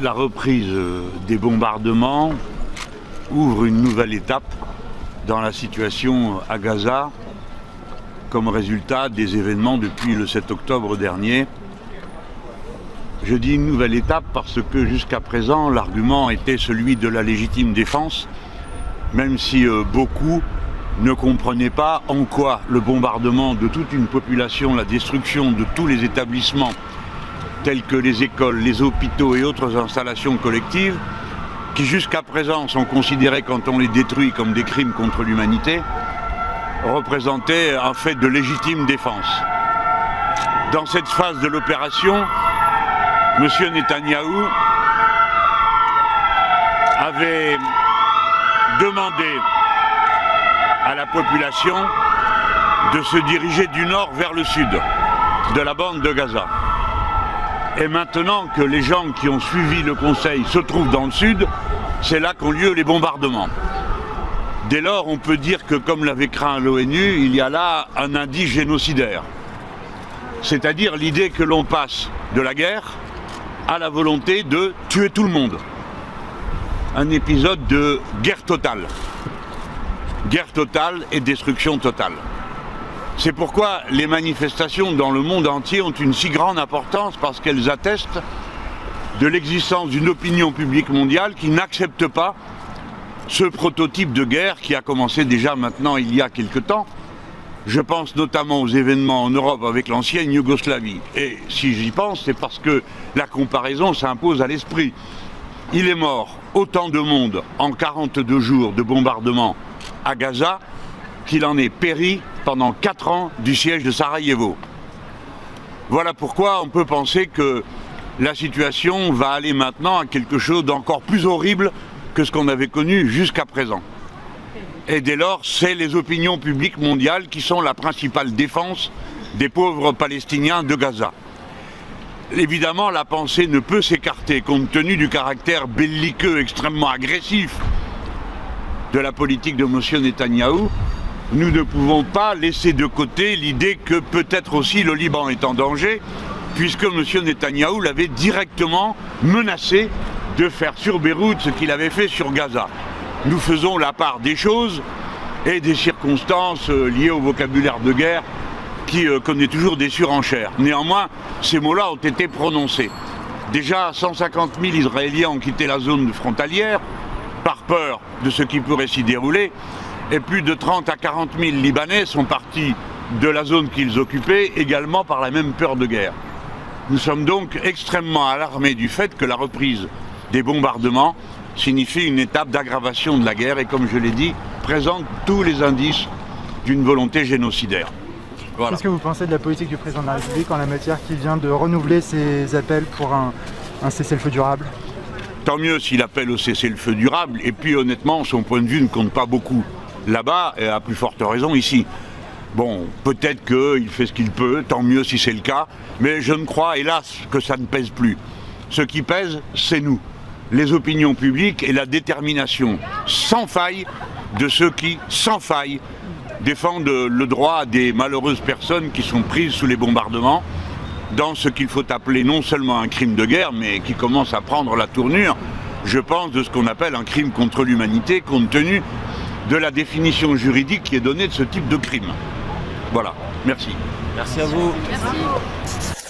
La reprise des bombardements ouvre une nouvelle étape dans la situation à Gaza comme résultat des événements depuis le 7 octobre dernier. Je dis une nouvelle étape parce que jusqu'à présent, l'argument était celui de la légitime défense, même si beaucoup ne comprenaient pas en quoi le bombardement de toute une population, la destruction de tous les établissements tels que les écoles, les hôpitaux et autres installations collectives, qui jusqu'à présent sont considérés quand on les détruit comme des crimes contre l'humanité, représentaient un fait de légitime défense. Dans cette phase de l'opération, M. Netanyahou avait demandé à la population de se diriger du nord vers le sud de la bande de Gaza. Et maintenant que les gens qui ont suivi le conseil se trouvent dans le sud, c'est là qu'ont lieu les bombardements. Dès lors, on peut dire que, comme l'avait craint l'ONU, il y a là un indice génocidaire. C'est-à-dire l'idée que l'on passe de la guerre à la volonté de tuer tout le monde. Un épisode de guerre totale. Guerre totale et destruction totale. C'est pourquoi les manifestations dans le monde entier ont une si grande importance, parce qu'elles attestent de l'existence d'une opinion publique mondiale qui n'accepte pas ce prototype de guerre qui a commencé déjà maintenant il y a quelque temps. Je pense notamment aux événements en Europe avec l'ancienne Yougoslavie. Et si j'y pense, c'est parce que la comparaison s'impose à l'esprit. Il est mort autant de monde en 42 jours de bombardement à Gaza qu'il en est péri pendant 4 ans du siège de Sarajevo. Voilà pourquoi on peut penser que la situation va aller maintenant à quelque chose d'encore plus horrible que ce qu'on avait connu jusqu'à présent. Et dès lors, c'est les opinions publiques mondiales qui sont la principale défense des pauvres Palestiniens de Gaza. Évidemment, la pensée ne peut s'écarter, compte tenu du caractère belliqueux extrêmement agressif de la politique de M. Netanyahou. Nous ne pouvons pas laisser de côté l'idée que peut-être aussi le Liban est en danger, puisque M. Netanyahou l'avait directement menacé de faire sur Beyrouth ce qu'il avait fait sur Gaza. Nous faisons la part des choses et des circonstances liées au vocabulaire de guerre qui connaît toujours des surenchères. Néanmoins, ces mots-là ont été prononcés. Déjà, 150 000 Israéliens ont quitté la zone frontalière par peur de ce qui pourrait s'y dérouler, et plus de 30 à 40 000 Libanais sont partis de la zone qu'ils occupaient, également par la même peur de guerre. Nous sommes donc extrêmement alarmés du fait que la reprise des bombardements signifie une étape d'aggravation de la guerre et, comme je l'ai dit, présente tous les indices d'une volonté génocidaire. Voilà. Qu'est-ce que vous pensez de la politique du président de la République en la matière, qui vient de renouveler ses appels pour un cessez-le-feu durable? Tant mieux s'il appelle au cessez-le-feu durable, et puis honnêtement, son point de vue ne compte pas beaucoup là-bas, et à plus forte raison ici. Bon, peut-être qu'il fait ce qu'il peut, tant mieux si c'est le cas, mais je ne crois, hélas, que ça ne pèse plus. Ce qui pèse, c'est nous, les opinions publiques et la détermination sans faille de ceux qui, sans faille, défendent le droit des malheureuses personnes qui sont prises sous les bombardements, dans ce qu'il faut appeler non seulement un crime de guerre, mais qui commence à prendre la tournure, je pense, de ce qu'on appelle un crime contre l'humanité, compte tenu de la définition juridique qui est donnée de ce type de crime. Voilà, merci. Merci à vous. Merci.